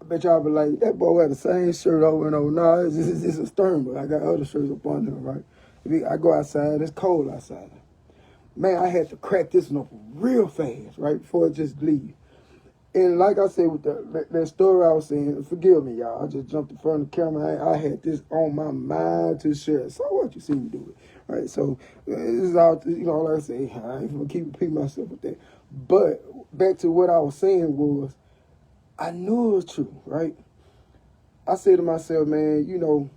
bet y'all be like, that boy had the same shirt over and over. No, it's a Stern, but I got other shirts up on them, right? I go outside, it's cold outside. Man, I had to crack this one up real fast, right, before it just leave. And like I said, with that story I was saying, forgive me, y'all. I just jumped in front of the camera. I had this on my mind to share. So what you see me do it, right? So this is all, like I say, I ain't gonna keep repeating myself with that. But back to what I was saying was, I knew it was true, right? I said to myself, man,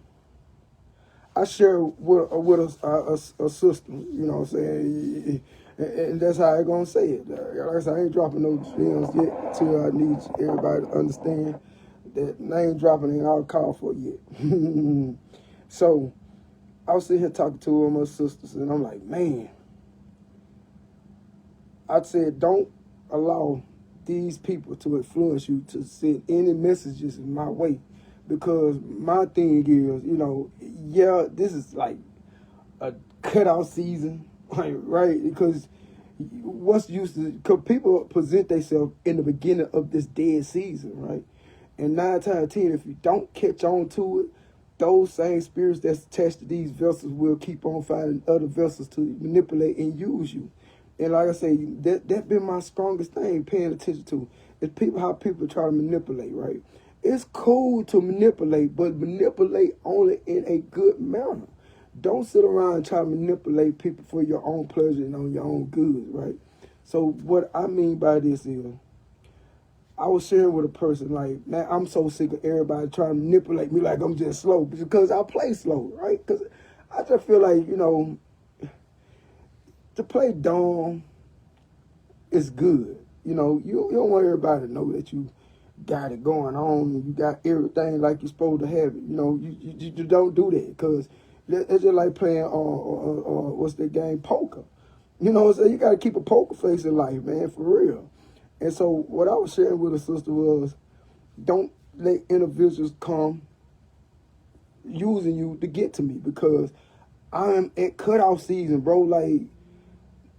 I share with a sister, you know what I'm saying? And that's how I gonna say it. Like I said, I ain't dropping no gems yet till I need everybody to understand that name dropping ain't all called for yet. So I was sitting here talking to one of my sisters, and I'm like, man, I said, don't allow these people to influence you to send any messages in my way. Because my thing is, this is like a cutout season, right? Because because people present themselves in the beginning of this dead season, right? And 9 times out of 10, if you don't catch on to it, those same spirits that's attached to these vessels will keep on finding other vessels to manipulate and use you. And like I say, that been my strongest thing, paying attention to. Is how people try to manipulate, right? It's cool to manipulate, but manipulate only in a good manner. Don't sit around and try to manipulate people for your own pleasure and on your own goods, right? So what I mean by this is, I was sharing with a person, like, man, I'm so sick of everybody trying to manipulate me like I'm just slow because I play slow, right? Because I just feel like, to play dumb is good. You don't want everybody to know that you got it going on and you got everything like you're supposed to have it. You don't do that because it's just like playing what's that game, poker. You know what I'm saying? You got to keep a poker face in life, man, for real. And so what I was sharing with a sister was, don't let individuals come using you to get to me because I'm at cutoff season, bro. Like,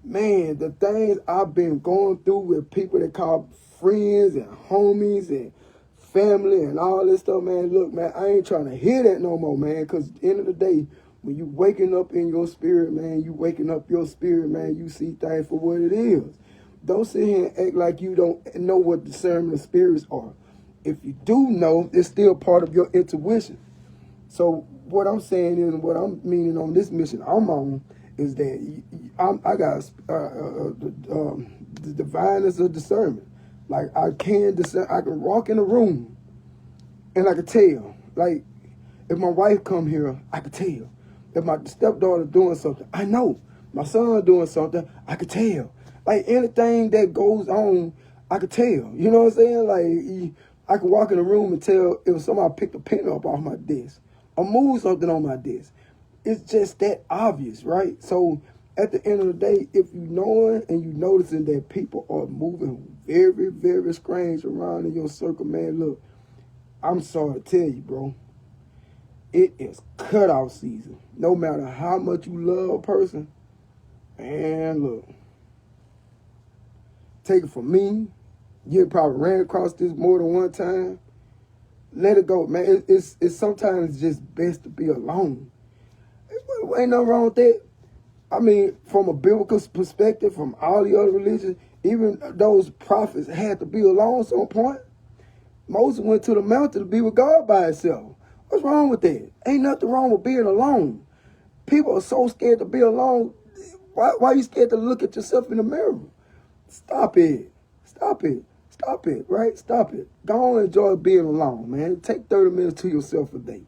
man, the things I've been going through with people that call friends and homies and family and all this stuff, man, look, man, I ain't trying to hear that no more, man, because at the end of the day, when you waking up in your spirit, man, you see things for what it is. Don't sit here and act like you don't know what discernment of spirits are. If you do know, it's still part of your intuition. So what I'm saying is, what I'm meaning on this mission I'm on, is that I got the divineness of discernment. Like, I can discern. I can walk in a room and I can tell. Like, if my wife come here, I can tell. If my stepdaughter doing something, I know. My son doing something, I can tell. Like, anything that goes on, I can tell. You know what I'm saying? Like, I can walk in a room and tell if somebody picked a pen up off my desk or moved something on my desk. It's just that obvious, right? So at the end of the day, if you knowing and you noticing that people are moving very, very strange around in your circle, man, look, I'm sorry to tell you, bro. It is cutoff season. No matter how much you love a person, and look, take it from me. You probably ran across this more than one time. Let it go, man. It's sometimes just best to be alone. Ain't nothing wrong with that. I mean, from a biblical perspective, from all the other religions, even those prophets had to be alone at some point. Moses went to the mountain to be with God by himself. What's wrong with that? Ain't nothing wrong with being alone. People are so scared to be alone. Why are you scared to look at yourself in the mirror? Stop it. Stop it. Stop it, right? Stop it. Go on and enjoy being alone, man. Take 30 minutes to yourself a day.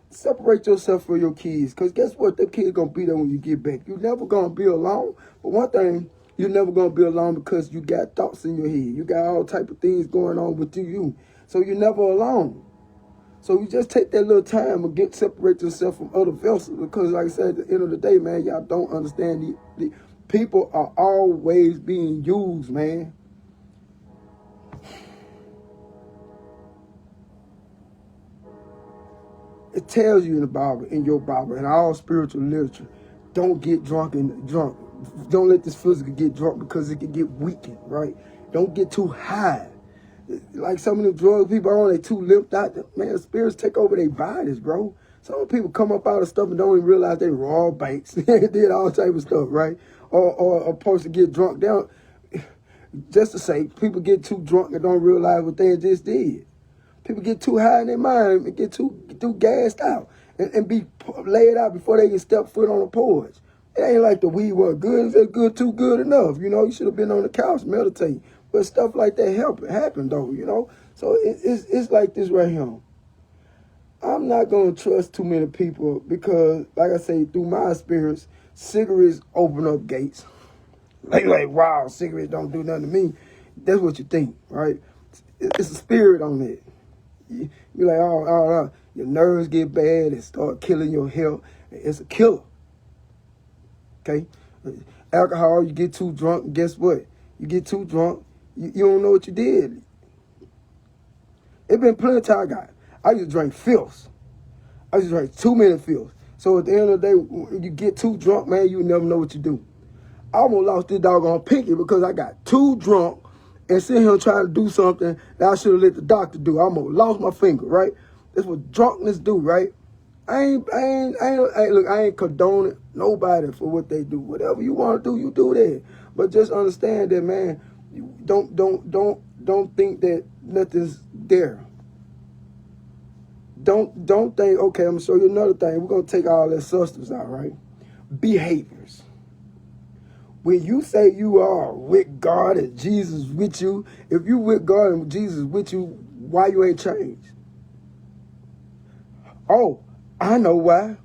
Separate yourself from your kids, because guess what? Them kids going to be there when you get back. You're never going to be alone. But one thing, you're never going to be alone because you got thoughts in your head. You got all type of things going on with you. So you're never alone. So you just take that little time and separate yourself from other vessels, because like I said, at the end of the day, man, y'all don't understand the people are always being used, man. It tells you in the Bible, in your Bible, in all spiritual literature, don't get drunk. Don't let this physical get drunk because it can get weakened, right? Don't get too high Like some of the drug people on, they too limped out. Man, spirits take over their bodies, bro. Some people come up out of stuff and don't even realize they robbed banks. They did all type of stuff, right? Or a person get drunk. They don't, just to say, people get too drunk and don't realize what they just did. People get too high in their mind and get too gassed out and be laid out before they can step foot on the porch. It ain't like the weed was good. It's good, too good enough. You know, you should have been on the couch meditating. But stuff like that happen though, you know. So it's like this right here. I'm not going to trust too many people because, like I say, through my experience, cigarettes open up gates. Like, wow, cigarettes don't do nothing to me. That's what you think, right? It's a spirit on it. You're like, oh, your nerves get bad and start killing your health. It's a killer. Okay? Alcohol, you get too drunk, and guess what? You get too drunk, you don't know what you did. It been plenty of time I used to drink filths. I used to drink too many filths. So at the end of the day, when you get too drunk, man, you never know what you do. I almost lost this doggone pinky because I got too drunk and sitting here trying to do something that I should have let the doctor do. I almost lost my finger, right? That's what drunkenness do, right? I ain't condoning nobody for what they do. Whatever you want to do, you do that. But just understand that, man, you don't think that nothing's there. Don't think, okay, I'm gonna show you another thing. We're gonna take all that substance out, right? Behaviors. When you say you are with God and Jesus with you, if you with God and Jesus with you, why you ain't changed? Oh, I know why.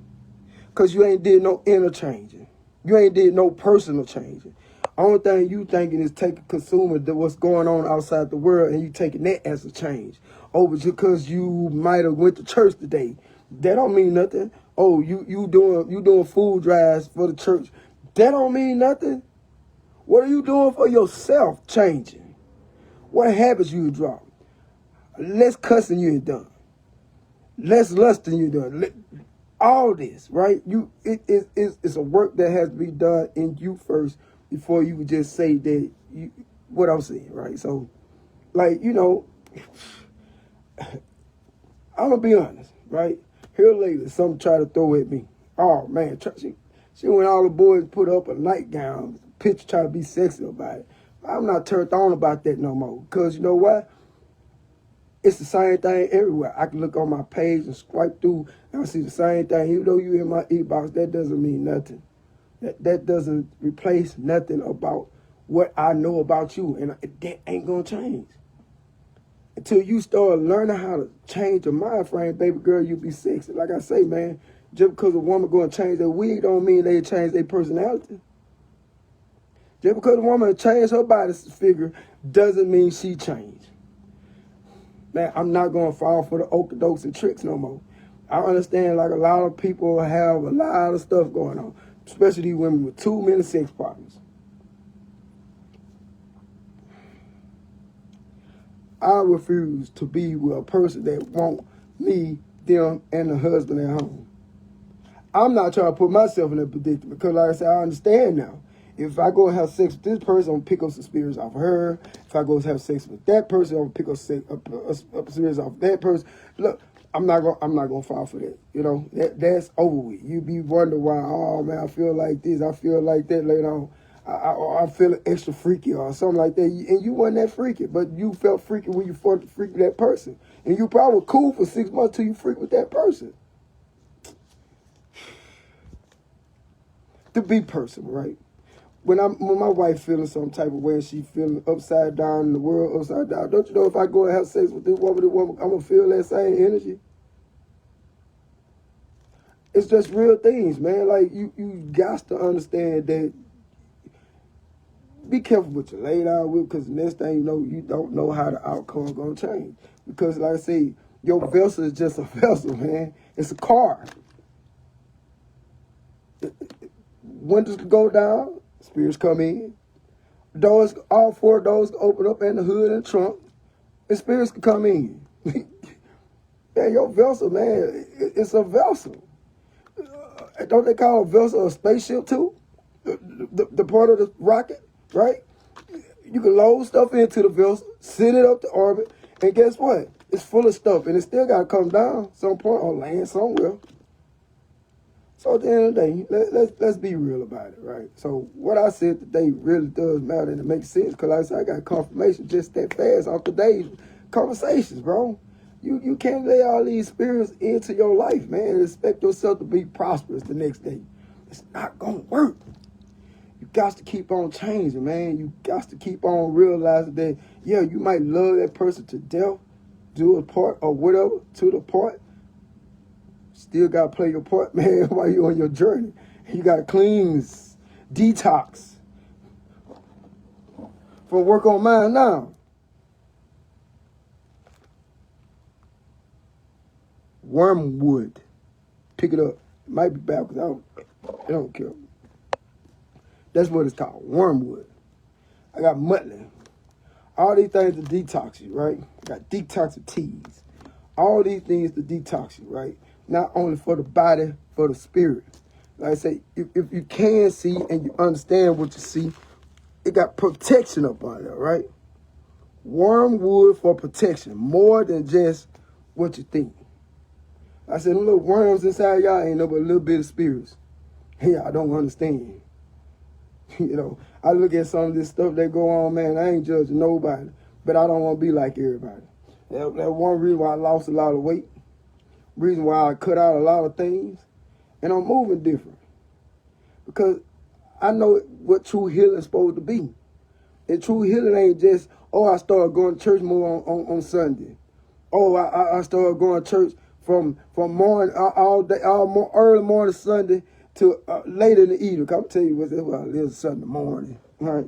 Because you ain't did no inner changing. You ain't did no personal changing. Only thing you thinking is consuming what's going on outside the world and you taking that as a change. Oh, but because you might have went to church today, that don't mean nothing. Oh, you doing food drives for the church. That don't mean nothing. What are you doing for yourself changing? What habits you drop? Less cussing you ain't done. Less lusting you done. All this, right? It's a work that has to be done in you first before you would just say that what I'm saying, right? So, like, you know, I'm gonna be honest, right? Here lately, some try to throw at me. Oh man, she when all the boys put up a nightgown, picture try to be sexy about it. I'm not turned on about that no more. Because you know what? It's the same thing everywhere. I can look on my page and swipe through and I see the same thing. Even though you in my e-box, that doesn't mean nothing. That doesn't replace nothing about what I know about you. And that ain't going to change. Until you start learning how to change your mind frame, baby girl, you be sexy. Like I say, man, just because a woman going to change their wig don't mean they change their personality. Just because a woman changed her body figure doesn't mean she changed. Man, I'm not going to fall for the okey-dokes and tricks no more. I understand like a lot of people have a lot of stuff going on, especially these women with too many sex partners. I refuse to be with a person that want me, them, and the husband at home. I'm not trying to put myself in that predicament because, like I said, I understand now. If I go and have sex with this person, I'm going to pick up some spirits off of her. If I go and have sex with that person, I'm going to pick up spirits off that person. Look, I'm not going to fall for that. You know, that's over with. You be wondering why, oh, man, I feel like this, I feel like that later on. I feel extra freaky or something like that. And you wasn't that freaky, but you felt freaky when you fought to freak with that person. And you probably were cool for 6 months till you freak with that person. To be personal, right? When my wife feeling some type of way and she feeling upside down in the world, upside down, don't you know if I go and have sex with this woman, I'm going to feel that same energy? It's just real things, man. Like, you got to understand that. Be careful what you lay down with because the next thing you know, you don't know how the outcome is going to change. Because, like I say, your vessel is just a vessel, man. It's a car. Windows can go down. Spirits come in. Doors, all 4 doors can open up and the hood and trunk. And spirits can come in. Man, your vessel, man, it's a vessel. Don't they call a vessel a spaceship too? The part of the rocket, right? You can load stuff into the vessel, send it up to orbit, and guess what? It's full of stuff, and it still got to come down some point or land somewhere. So at the end of the day, let's be real about it, right? So what I said today really does matter, and it makes sense, because like I said, I got confirmation just that fast off today's conversations, bro. You can't lay all these spirits into your life, man, and expect yourself to be prosperous the next day. It's not going to work. You got to keep on changing, man. You got to keep on realizing that, yeah, you might love that person to death, do a part or whatever to the part. Still got to play your part, man, while you're on your journey. You got to cleanse, detox. For work on mine now. Wormwood. Pick it up. It might be backwards. I don't care. That's what it's called. Wormwood. I got Muttley. All these things to detox you, right? I got detoxing teas. All these things to detox you, right? Not only for the body, for the spirit. Like I say, if you can see and you understand what you see, it got protection up on there, right? Wormwood for protection, more than just what you think. I said, them little worms inside y'all ain't no but a little bit of spirits. Hey, I don't understand. You know, I look at some of this stuff that go on, man, I ain't judging nobody, but I don't want to be like everybody. That one reason why I lost a lot of weight, reason why I cut out a lot of things, and I'm moving different. Because I know what true healing is supposed to be. And true healing ain't just, oh, I started going to church more on Sunday. Oh, I started going to church from morning all day, early morning Sunday to later in the evening. I'm tell you what, I live Sunday morning, right?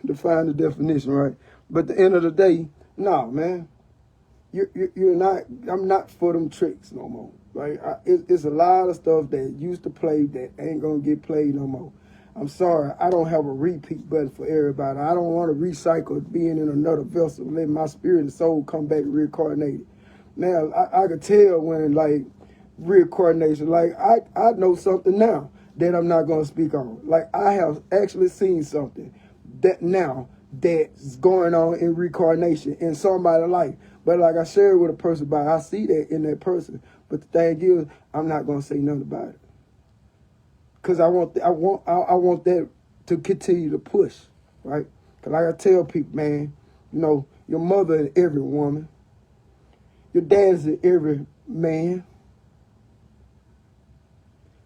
Define the definition, right? But at the end of the day, no, man, you're not. I'm not for them tricks no more. Right? It's a lot of stuff that used to play that ain't gonna get played no more. I'm sorry, I don't have a repeat button for everybody. I don't want to recycle being in another vessel, letting my spirit and soul come back reincarnated. Now, I could tell when, like, reincarnation, like, I know something now that I'm not going to speak on. Like, I have actually seen something that now that's going on in reincarnation in somebody's life. But like I shared with a person about, I see that in that person. But the thing is, I'm not going to say nothing about it. Because I want that to continue to push, right? Because like I tell people, man, you know, your mother is every woman. Your dad's in every man.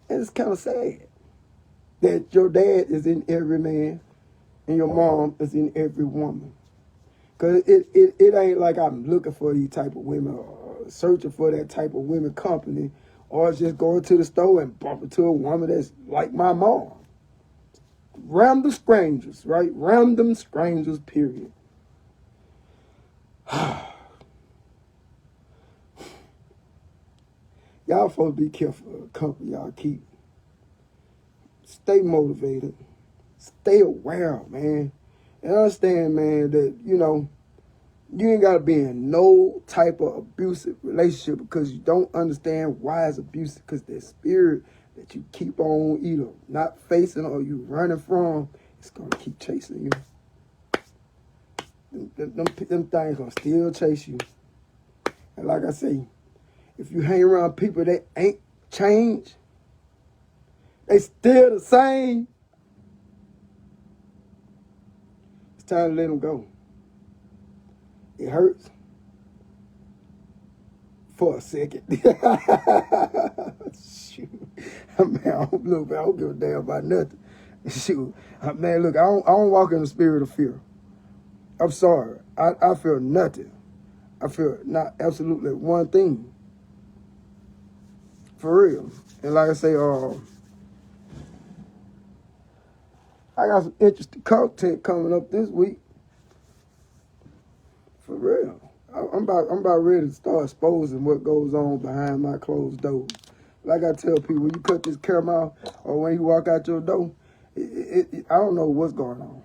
And it's kind of sad that your dad is in every man and your mom is in every woman. Because it ain't like I'm looking for these type of women or searching for that type of women company or just going to the store and bump into a woman that's like my mom. Random strangers, right? Random strangers, period. Y'all folks be careful of the company y'all keep. Stay motivated. Stay aware, man. And understand, man, that, you know, you ain't got to be in no type of abusive relationship because you don't understand why it's abusive. Because that spirit that you keep on either not facing or you running from, it's going to keep chasing you. Them things going to still chase you. And like I say, if you hang around people that ain't changed, they still the same, it's time to let them go. It hurts for a second. Shoot. Man, I don't give a damn about nothing. Shoot. Man, look, I don't walk in the spirit of fear. I'm sorry. I feel nothing. I feel not absolutely one thing. For real. And like I say, I got some interesting content coming up this week. For real. I'm about ready to start exposing what goes on behind my closed doors. Like I tell people, when you cut this camera off or when you walk out your door, I don't know what's going on.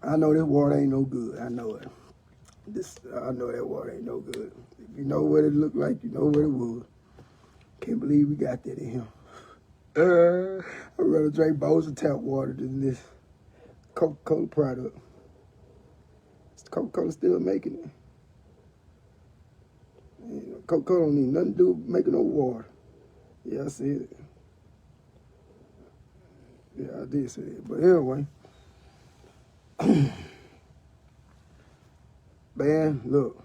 I know this water ain't no good. I know it. I know that water ain't no good. If you know what it looked like, you know what it was. Can't believe we got that in here. I'd rather drink bowls of tap water than this. Coca-Cola product. Coca-Cola still making it. You know, Coca-Cola don't need nothing to do with making no water. Yeah, I see it. Yeah, I did say it. But anyway, man, look,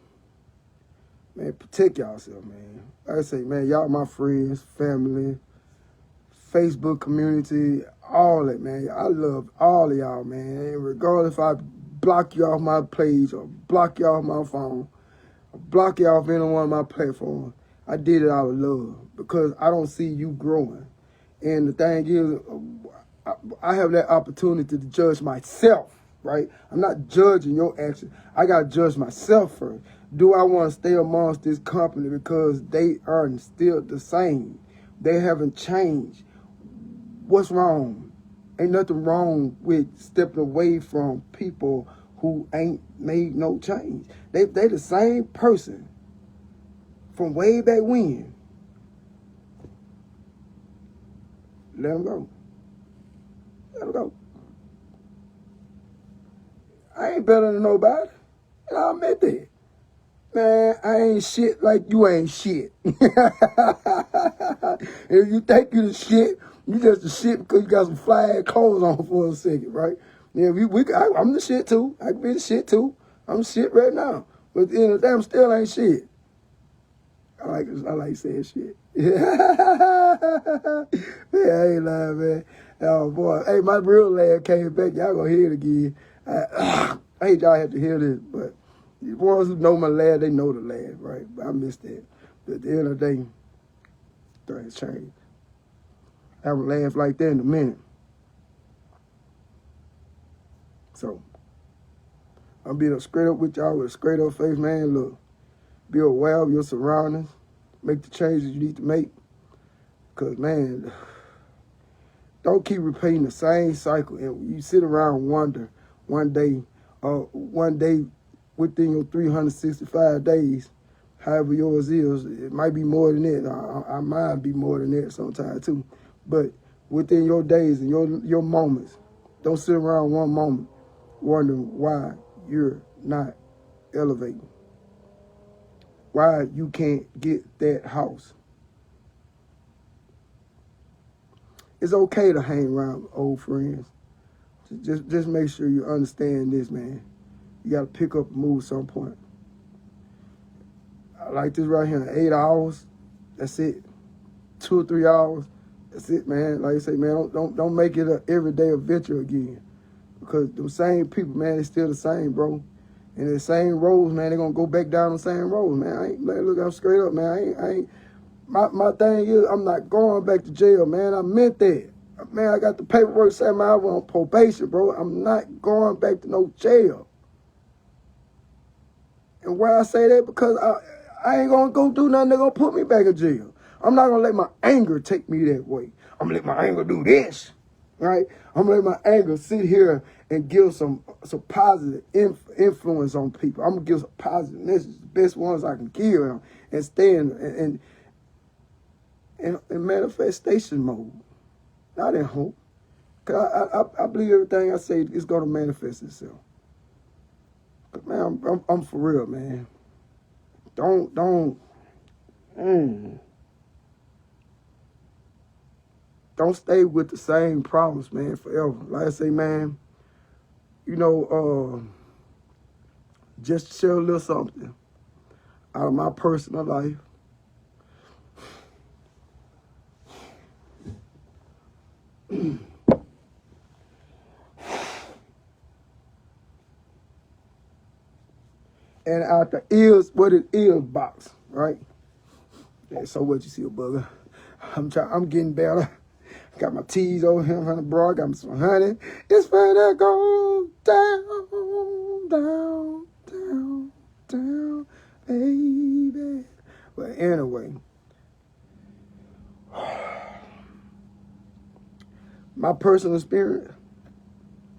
man, protect yourself, man. Like I say, man, y'all my friends, family, Facebook community, all that, man. I love all of y'all, man. And regardless if I block you off my page or block you off my phone, or block you off any one of my platforms, I did it out of love because I don't see you growing. And the thing is, I have that opportunity to judge myself, right? I'm not judging your actions. I got to judge myself first. Do I want to stay amongst this company because they are still the same? They haven't changed. What's wrong? Ain't nothing wrong with stepping away from people who ain't made no change. They the same person from way back when. Let them go. Let them go. I ain't better than nobody. And I admit that. Man, I ain't shit like you ain't shit. If you think you the shit, you just the shit because you got some fly clothes on for a second, right? Yeah, I'm the shit too. I can be the shit too. I'm shit right now. But at the end of the day, I'm still ain't shit. I like saying shit. Yeah, I ain't lying, man. Oh boy. Hey, my real laugh came back. Y'all gonna hear it again. I hate y'all have to hear this, but the ones who know my laugh, they know the laugh, right? But I missed that. But at the end of the day, things change. I haven't laughed like that in a minute. So, I'm being straight up with y'all with a straight up face, man. Look, be aware of your surroundings. Make the changes you need to make. Because, man, don't keep repeating the same cycle. And you sit around and wonder one day within your 365 days, however yours is, it might be more than that. I might be more than that sometimes too. But within your days and your moments, don't sit around one moment wondering why you're not elevating. Why you can't get that house. It's okay to hang around with old friends. Just make sure you understand this, man. You got to pick up and move at some point. I like this right here, 8 hours. That's it. 2 or 3 hours. That's it, man. Like I say, man, don't make it an everyday adventure again. Because the same people, man, they still the same, bro. And the same roads, man, they're gonna go back down the same roads, man. Look, I'm straight up, man. I ain't. My thing is, I'm not going back to jail, man. I meant that. Man, I got the paperwork saying I was on probation, bro. I'm not going back to no jail. And why I say that? Because I ain't gonna go do nothing that's gonna put me back in jail. I'm not gonna let my anger take me that way. I'm gonna let my anger do this, right? I'm gonna let my anger sit here and give some positive influence on people. I'm gonna give some positive messages, the best ones I can give them, and stay in manifestation mode, not in hope. Cause I believe everything I say is gonna manifest itself. But man, I'm for real, man. Don't stay with the same problems, man, forever. Like I say, man, you know, just to share a little something out of my personal life. And out the ears, what it is box, right? Yeah, so what you see a bugger. I'm getting better. Got my teas over here from the bro. Got me some honey. It's finna go down, down, down, down, baby. But anyway, my personal spirit,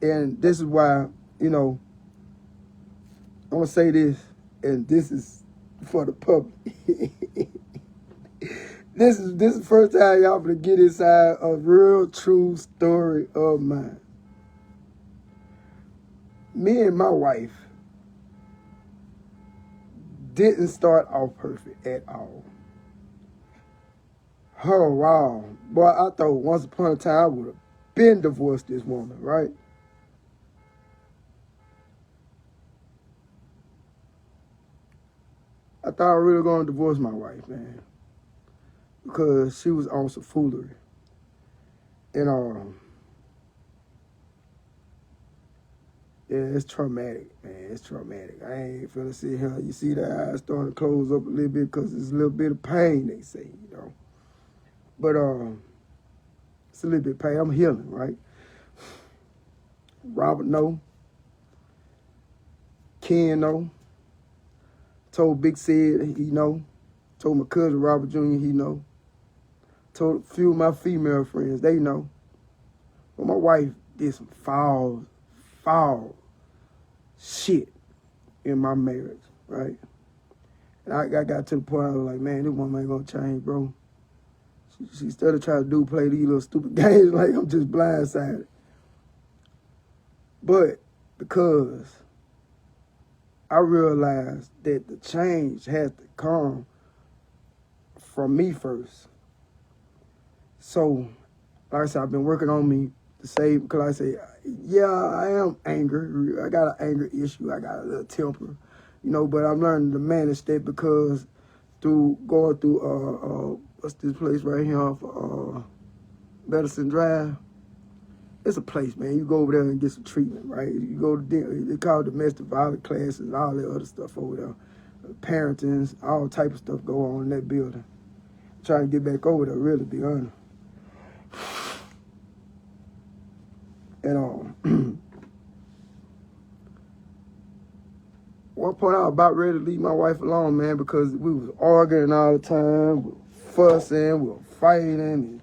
and this is why, you know, I'm gonna say this, and this is for the public. This is the first time y'all gonna get inside a real true story of mine. me and my wife didn't start off perfect at all. Oh, wow. Boy, I thought once upon a time I would have been divorced this woman, right? I thought I was really going to divorce my wife, man. Because she was on some foolery. And, yeah, it's traumatic, man. It's traumatic. I ain't finna sit here. You see the eyes starting to close up a little bit because it's a little bit of pain, they say, you know. But it's a little bit of pain. I'm healing, right? Robert know. Ken know. Told Big Sid he know. Told my cousin Robert Jr. he know. Told a few of my female friends, they know. But my wife did some foul shit in my marriage, right? And I got to the point I was like, man, this woman ain't gonna change, bro. She started trying to play these little stupid games like I'm just blindsided. But because I realized that the change has to come from me first. So, like I said, I've been working on me to say, because I say, yeah, I am angry. I got an anger issue. I got a little temper, you know, but I'm learning to manage that because through going through, what's this place right here off Medicine Drive? It's a place, man. You go over there and get some treatment, right? You go to, they call it domestic violence classes and all that other stuff over there. Parenting, all type of stuff go on in that building. Trying to get back over there, really, to be honest. And one point I was about ready to leave my wife alone, man, because we was arguing all the time, we were fussing, we were fighting, and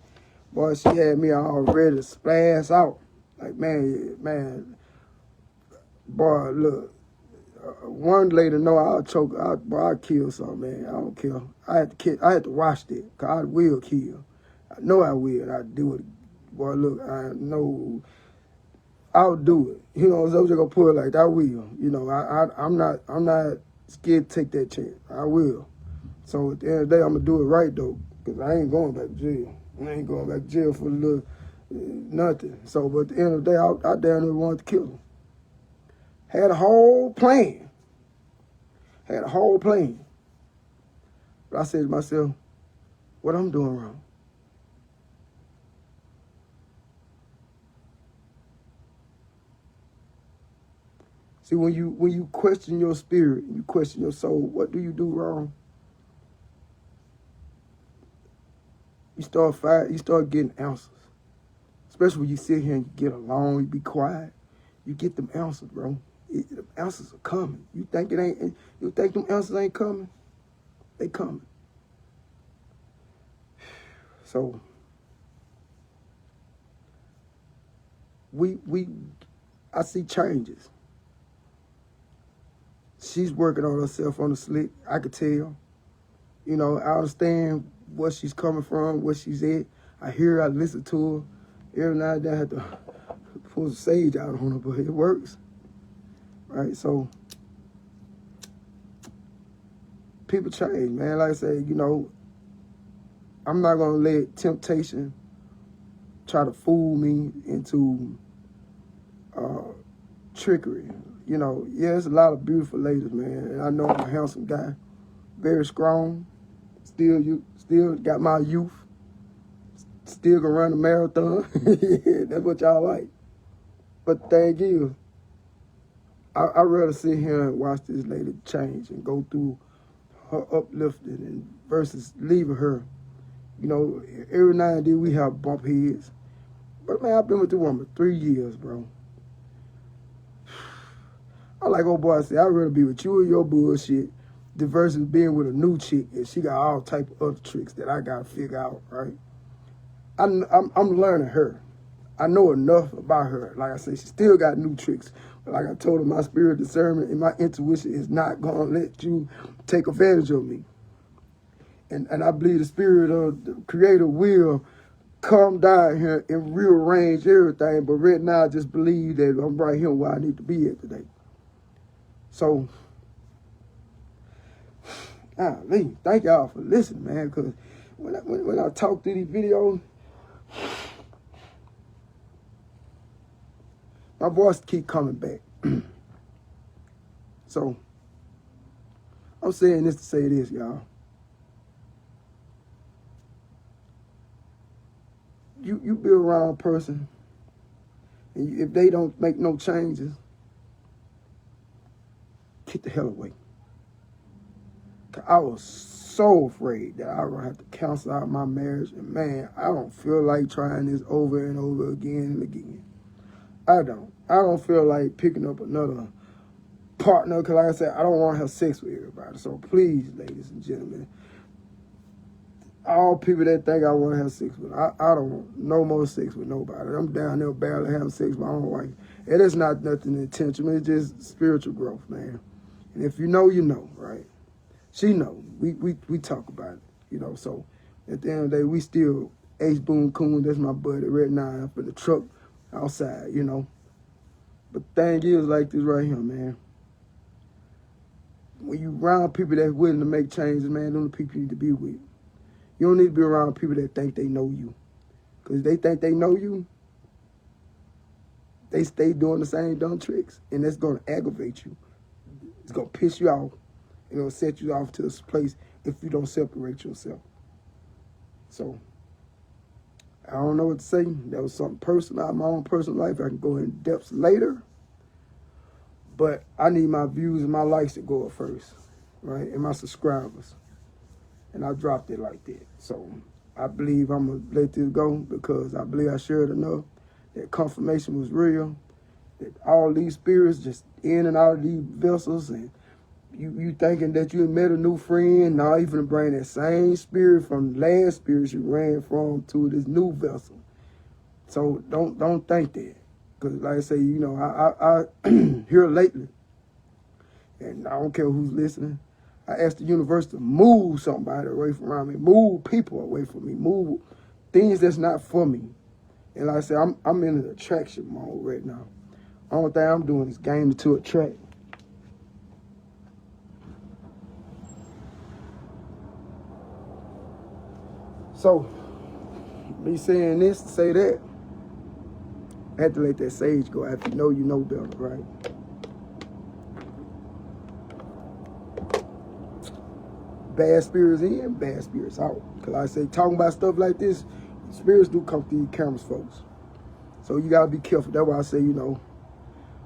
boy, she had me all ready to splash out. Like, man, boy, look, one lady know I'll choke, I'll kill something, man. I don't care. I had to watch that, because I will kill. I know I will. I do it. Boy, look, I know I'll do it. You know, so I'm just gonna put it like that. I will. You know, I'm not scared to take that chance. I will. So at the end of the day, I'm gonna do it right though, because I ain't going back to jail. I ain't going back to jail for a little nothing. So, but at the end of the day, I damn near wanted to kill him. Had a whole plan. But I said to myself, what I'm doing wrong? See, when you question your spirit, you question your soul, what do you do wrong? You start getting answers. Especially when you sit here and you get alone, you be quiet. You get them answers, bro. The answers are coming. You think them answers ain't coming? They coming. So I see changes. She's working on herself on the slick. I could tell. You know, I understand where she's coming from, where she's at. I hear her, I listen to her. Every now and then I have to pull the sage out on her, but it works. Right? So, people change, man. Like I say, you know, I'm not going to let temptation try to fool me into trickery. You know, yeah, there's a lot of beautiful ladies, man. And I know I'm a handsome guy, very strong, still got my youth, still gonna run a marathon. That's what y'all like. But the thing is, I'd rather sit here and watch this lady change and go through her uplifting and versus leaving her. You know, every now and then we have bump heads. But man, I've been with the woman 3 years, bro. I like old boy said, I'd rather be with you and your bullshit versus being with a new chick and she got all type of other tricks that I gotta figure out, right? I'm learning her. I know enough about her. Like I said, she still got new tricks. But like I told her, my spirit discernment and my intuition is not gonna let you take advantage of me. And I believe the spirit of the creator will come down here and rearrange everything. But right now, I just believe that I'm right here where I need to be at today. So, thank y'all for listening, man. Because when I talk through these videos, my voice keep coming back. So, I'm saying this to say this, y'all. You be around a person, and if they don't make no changes, get the hell away. 'Cause I was so afraid that I would have to cancel out my marriage, and man, I don't feel like trying this over and over again and again. I don't feel like picking up another partner, because like I said, I don't want to have sex with everybody. So please, ladies and gentlemen, all people that think I want to have sex with, I don't want no more sex with nobody. I'm down there barely having sex with my own wife. It is not nothing intentional. It's just spiritual growth, man. And if you know, you know, right? She know. We talk about it, you know. So at the end of the day, we still Ace Boone Coon. That's my buddy right now up in the truck outside, you know. But the thing is like this right here, man. When you around people that's willing to make changes, man, them the people you need to be with. You don't need to be around people that think they know you. Because they think they know you, they stay doing the same dumb tricks. And that's going to aggravate you. It's going to piss you off. It's going to set you off to this place if you don't separate yourself. So, I don't know what to say. That was something personal, my own personal life. I can go in depths later. But I need my views and my likes to go up first, right? And my subscribers. And I dropped it like that. So I believe I'm going to let this go because I believe I shared enough. That confirmation was real. That all these spirits just in and out of these vessels. And you thinking that you met a new friend. Now you finna bring that same spirit from the last spirit you ran from to this new vessel. So don't think that. Because like I say, you know, I here lately. And I don't care who's listening. I asked the universe to move somebody away from around me, move people away from me, move things that's not for me. And like I said, I'm in an attraction mode right now. Only thing I'm doing is gaining to attract. So, me saying this to say that, I had to let that sage go. After you know better, right? Bad spirits in, bad spirits out. Because like I say, talking about stuff like this, spirits do come through these cameras, folks. So you got to be careful. That's why I say, you know,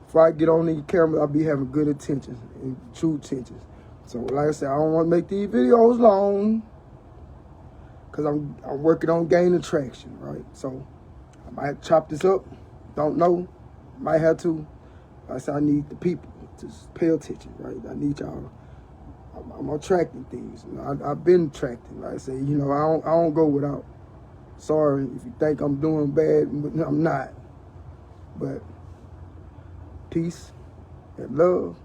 before I get on these cameras, I'll be having good intentions and true intentions. So like I said, I don't want to make these videos long because I'm working on gaining traction, right? So I might chop this up. Don't know. Might have to. Like I said, I need the people to pay attention, right? I need y'all. I'm attracting things. You know, I've been attracting. Like I say, you know, I don't go without. Sorry if you think I'm doing bad, but I'm not. But peace and love.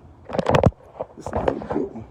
This is a good one.